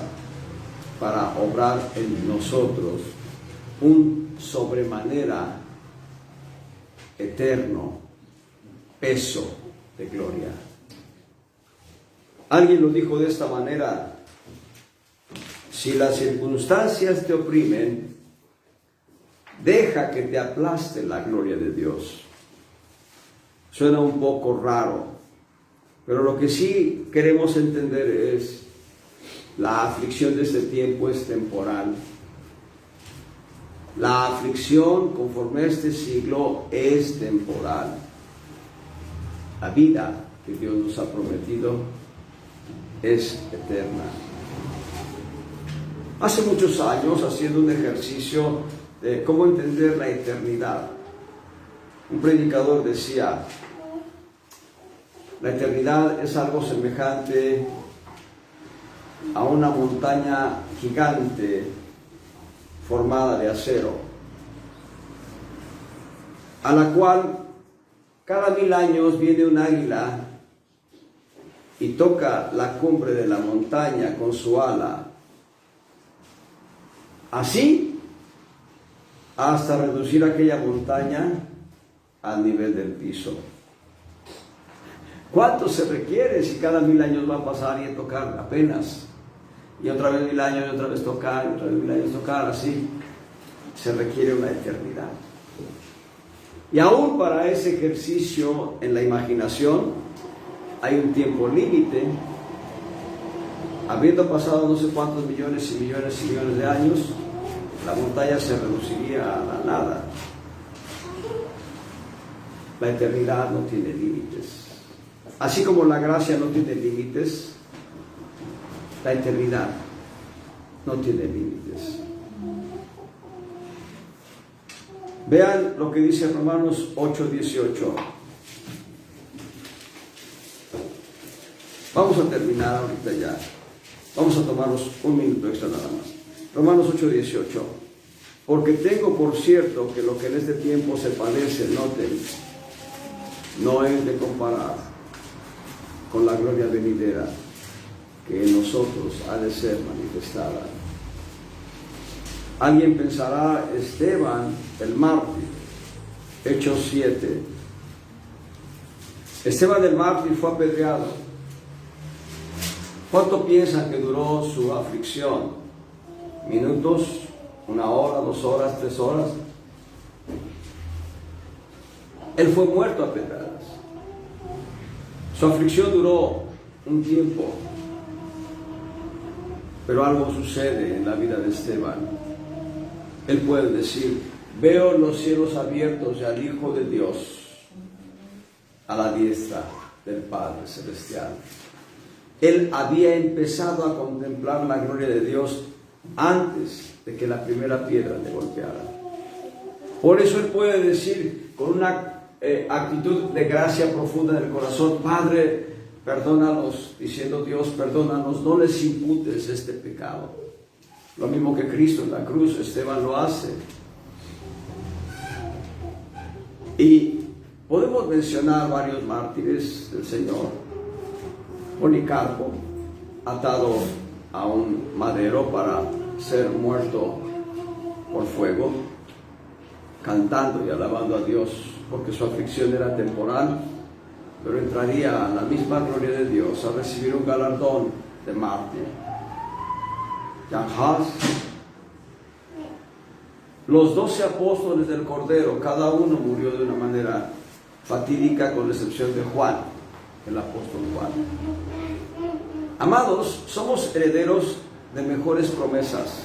Speaker 1: para obrar en nosotros un sobremanera eterno peso de gloria. Alguien lo dijo de esta manera: si las circunstancias te oprimen, deja que te aplaste la gloria de Dios. Suena un poco raro, pero lo que sí queremos entender es: la aflicción de este tiempo es temporal. La aflicción conforme a este siglo es temporal. La vida que Dios nos ha prometido es eterna. Hace muchos años, haciendo un ejercicio de cómo entender la eternidad, un predicador decía: la eternidad es algo semejante a una montaña gigante formada de acero, a la cual cada 1000 años viene un águila y toca la cumbre de la montaña con su ala, así hasta reducir aquella montaña al nivel del piso. ¿Cuánto se requiere si cada 1000 años va a pasar y a tocar apenas? Y otra vez 1000 años, y otra vez tocar, y otra vez 1000 años tocar, así se requiere una eternidad. Y aún para ese ejercicio en la imaginación hay un tiempo límite. Habiendo pasado no sé cuántos millones y millones y millones de años, la montaña se reduciría a la nada. La eternidad no tiene límites. Así como la gracia no tiene límites, la eternidad no tiene límites. Vean lo que dice Romanos 8:18. Vamos a terminar ahorita ya. Vamos a tomarnos un minuto extra nada más. Romanos 8:18. Porque tengo por cierto que lo que en este tiempo se padece, noten, no es de comparar con la gloria venidera que en nosotros ha de ser manifestada. Alguien pensará: Esteban, el mártir, Hechos 7. Esteban el mártir fue apedreado. ¿Cuánto piensan que duró su aflicción? ¿Minutos? ¿1 hora? ¿2 horas? ¿3 horas? Él fue muerto a pedradas. Su aflicción duró un tiempo, pero algo sucede en la vida de Esteban. Él puede decir: veo los cielos abiertos y al Hijo de Dios a la diestra del Padre Celestial. Él había empezado a contemplar la gloria de Dios antes de que la primera piedra le golpeara. Por eso él puede decir con una actitud de gracia profunda en el corazón: Padre, perdónalos, diciendo Dios, perdónanos, no les imputes este pecado. Lo mismo que Cristo en la cruz, Esteban lo hace. Y podemos mencionar varios mártires del Señor. Policarpo, atado a un madero para ser muerto por fuego, cantando y alabando a Dios, porque su aflicción era temporal, pero entraría a la misma gloria de Dios a recibir un galardón de mártir. Jan Hus, los 12 apóstoles del Cordero, cada uno murió de una manera fatídica, con la excepción de Juan, el apóstol Juan. Amados, somos herederos de mejores promesas.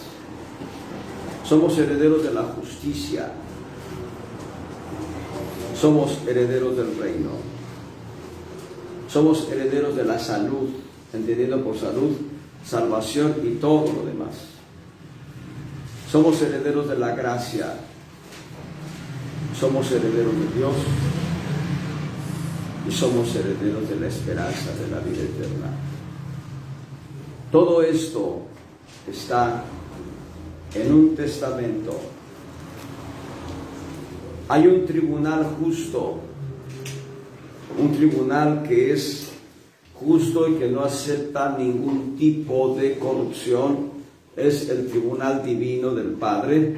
Speaker 1: Somos herederos de la justicia. Somos herederos del reino. Somos herederos de la salud, entendiendo por salud, salvación y todo lo demás. Somos herederos de la gracia. Somos herederos de Dios. Y somos herederos de la esperanza de la vida eterna. Todo esto está en un testamento. Hay un tribunal justo, un tribunal que es justo y que no acepta ningún tipo de corrupción. Es el tribunal divino del Padre,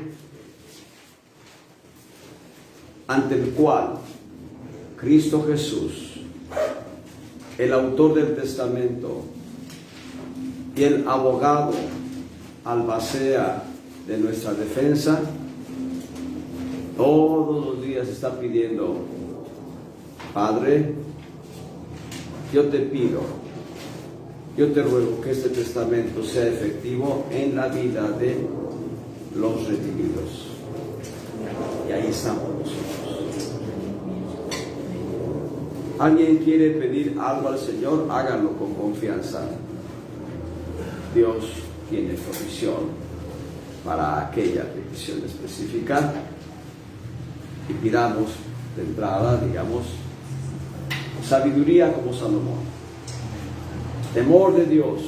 Speaker 1: ante el cual Cristo Jesús, el autor del testamento y el abogado albacea de nuestra defensa, todos los días está pidiendo: Padre, yo te pido, yo te ruego que este testamento sea efectivo en la vida de los redimidos. Y ahí estamos nosotros. ¿Alguien quiere pedir algo al Señor? Háganlo con confianza. Dios tiene provisión para aquella petición específica. Y pidamos de entrada, digamos, sabiduría como Salomón, temor de Dios,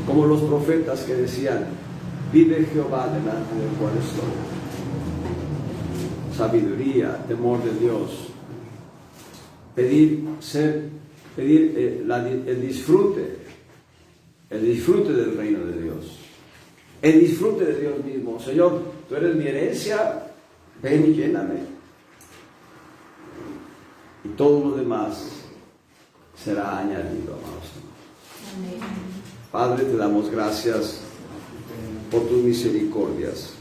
Speaker 1: como los profetas que decían: vive Jehová delante del cual estoy. Sabiduría, temor de Dios, pedir el disfrute del reino de Dios, el disfrute de Dios mismo. Señor, tú eres mi herencia, ven y lléname. Y todo lo demás será añadido, amados. Amén. Padre, te damos gracias por tus misericordias,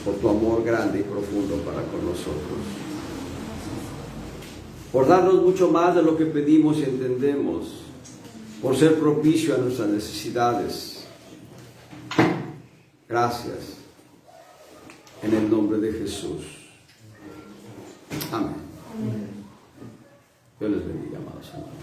Speaker 1: por tu amor grande y profundo para con nosotros, por darnos mucho más de lo que pedimos y entendemos, por ser propicio a nuestras necesidades. Gracias. En el nombre de Jesús. Amén. Dios les bendiga, amados hermanos.